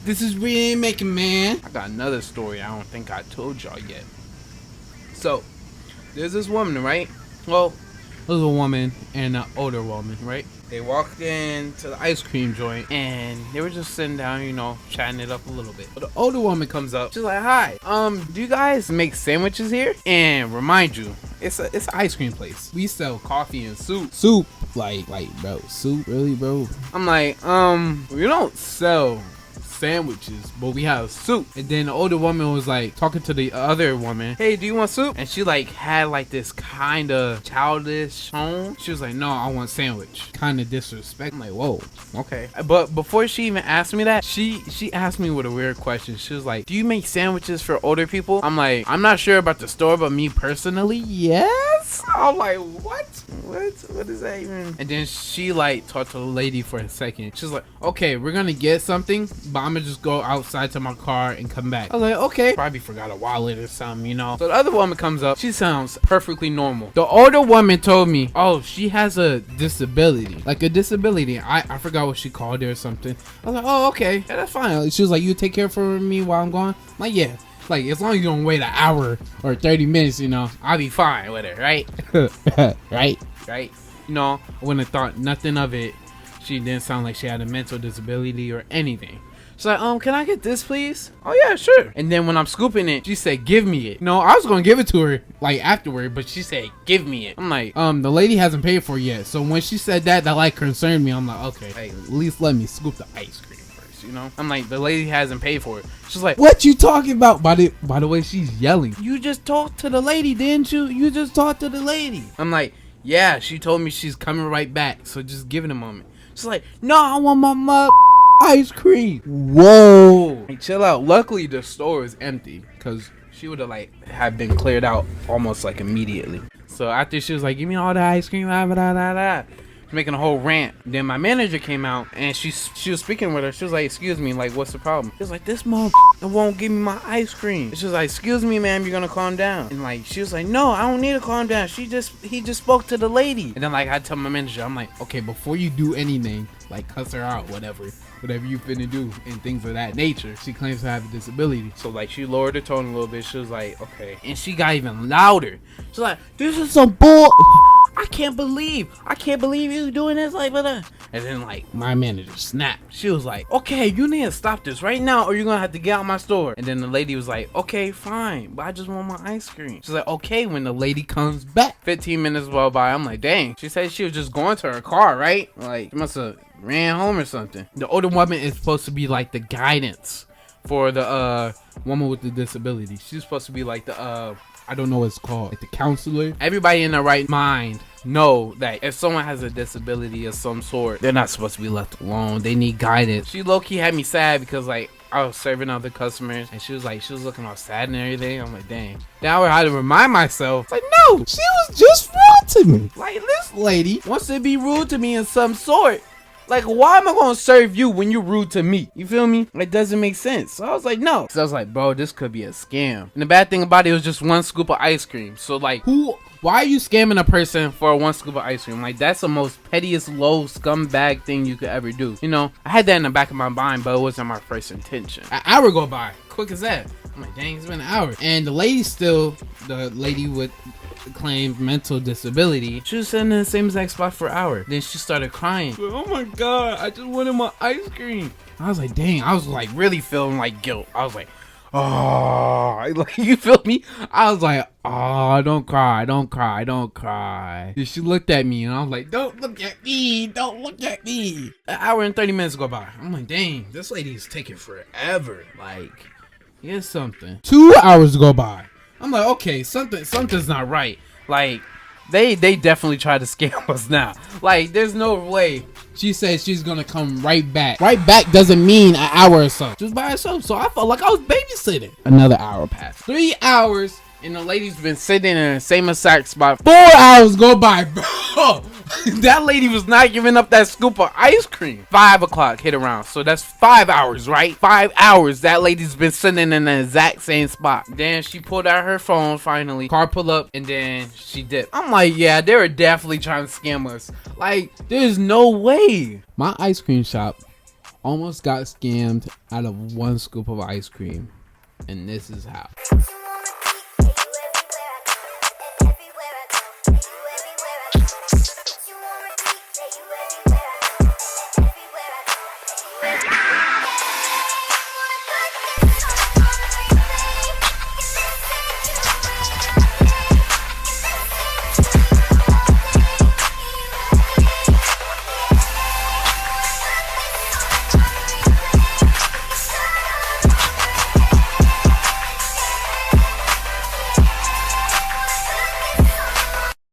This is Making Man. I got another story I don't think I told y'all yet. So, there's this woman, right? Well, there's a woman and an older woman, right? They walked into the ice cream joint and they were just sitting down, chatting it up a little bit. But the older woman comes up. She's like, "Hi, do you guys make sandwiches here?" And remind you, it's an ice cream place. We sell coffee and soup. Soup, like, bro, soup, really, bro? I'm like, we don't sell sandwiches, but we have soup. And then the older woman was like talking to the other woman, "Hey, do you want soup?" And she like had like this kind of childish tone. She was like, "No, I want sandwich." Kind of disrespect. I'm like, whoa, okay. But before she even asked me that, she asked me with a weird question. She was like, "Do you make sandwiches for older people?" I'm like, "I'm not sure about the store, but me personally, yes." I'm like, what is that even? And then she like talked to the lady for a second. She's like, "Okay, we're gonna get something, but I'm gonna just go outside to my car and come back." I was like, okay. Probably forgot a wallet or something, So the other woman comes up. She sounds perfectly normal. The older woman told me, oh, she has a disability. Like a disability. I forgot what she called it or something. I was like, oh, okay. Yeah, that's fine. She was like, "You take care for me while I'm gone?" I'm like, yeah. Like, as long as you don't wait an hour or 30 minutes, I'll be fine with it, right? Right? I wouldn't have thought nothing of it. She didn't sound like she had a mental disability or anything. She's like, "Can I get this, please?" "Oh, yeah, sure." And then when I'm scooping it, she said, "Give me it." I was going to give it to her, like, afterward, but she said, "Give me it." I'm like, the lady hasn't paid for it yet. So when she said that like, concerned me. I'm like, okay, hey, at least let me scoop the ice cream first, I'm like, the lady hasn't paid for it. She's like, "What you talking about?" By the way, she's yelling. "You just talked to the lady, didn't you? You just talked to the lady." I'm like, "Yeah, she told me she's coming right back, so just give it a moment." She's like, "No, I want my ice cream." Whoa. Hey, chill out. Luckily, the store is empty because she would have been cleared out almost like immediately. So after she was like, "Give me all the ice cream," making a whole rant. Then my manager came out and she was speaking with her. She was like, "Excuse me, like, what's the problem?" She was like, "This motherfucker won't give me my ice cream." She was like, "Excuse me, ma'am, you're gonna calm down." And like, she was like, "No, I don't need to calm down. He just spoke to the lady." And then like, I tell my manager, I'm like, "Okay, before you do anything, like cuss her out, whatever you finna do," and things of that nature. She claims to have a disability. So like, she lowered her tone a little bit. She was like, "Okay." And she got even louder. She's like, "This is some bull. I can't believe you doing this," like, and then like, my manager snapped. She was like, "Okay, you need to stop this right now or you're gonna have to get out my store." And then the lady was like, "Okay, fine, but I just want my ice cream." She's like, "Okay." When the lady comes back, 15 minutes go by. I'm like, dang. She said she was just going to her car, right? Like, she must have ran home or something. The older woman is supposed to be like the guidance for the woman with the disability. She's supposed to be like the I don't know what it's called, like the counselor. Everybody in their right mind know that if someone has a disability of some sort, they're not supposed to be left alone. They need guidance. She low-key had me sad because like, I was serving other customers and she was looking all sad and everything. I'm like, dang. Now I had to remind myself, like, no, she was just rude to me. Like, this lady wants to be rude to me in some sort. Like, why am I gonna serve you when you're rude to me? You feel me? It doesn't make sense. So I was like, no. So I was like, bro, this could be a scam. And the bad thing about it was just one scoop of ice cream. So like, why are you scamming a person for one scoop of ice cream? Like, that's the most pettiest, low scumbag thing you could ever do. I had that in the back of my mind, but it wasn't my first intention. An hour go by, quick as that. I'm like, dang, it's been an hour. And the lady with claimed mental disability, she was sitting in the same exact spot for an hour. Then she started crying. "Oh my god, I just wanted my ice cream." I was like, dang. I was like really feeling like guilt. I was like, oh, like, you feel me? I was like, oh, don't cry. Then she looked at me and I was like, don't look at me. An hour and 30 minutes go by. I'm like, dang, this lady is taking forever. Like, here's something. 2 hours go by. I'm like, okay, something's not right. Like, they definitely tried to scam us now. Like, there's no way. She said she's gonna come right back. Right back doesn't mean an hour or so. She was by herself, so I felt like I was babysitting. Another hour passed. 3 hours, and the lady's been sitting in the same exact spot. 4 hours go by, bro. That lady was not giving up that scoop of ice cream. 5 o'clock hit around, so that's 5 hours, right? 5 hours that lady's been sitting in the exact same spot. Then she pulled out her phone finally. Car pulled up and then she dipped. I'm like, yeah, they were definitely trying to scam us. Like, there's no way. My ice cream shop almost got scammed out of one scoop of ice cream. And this is how.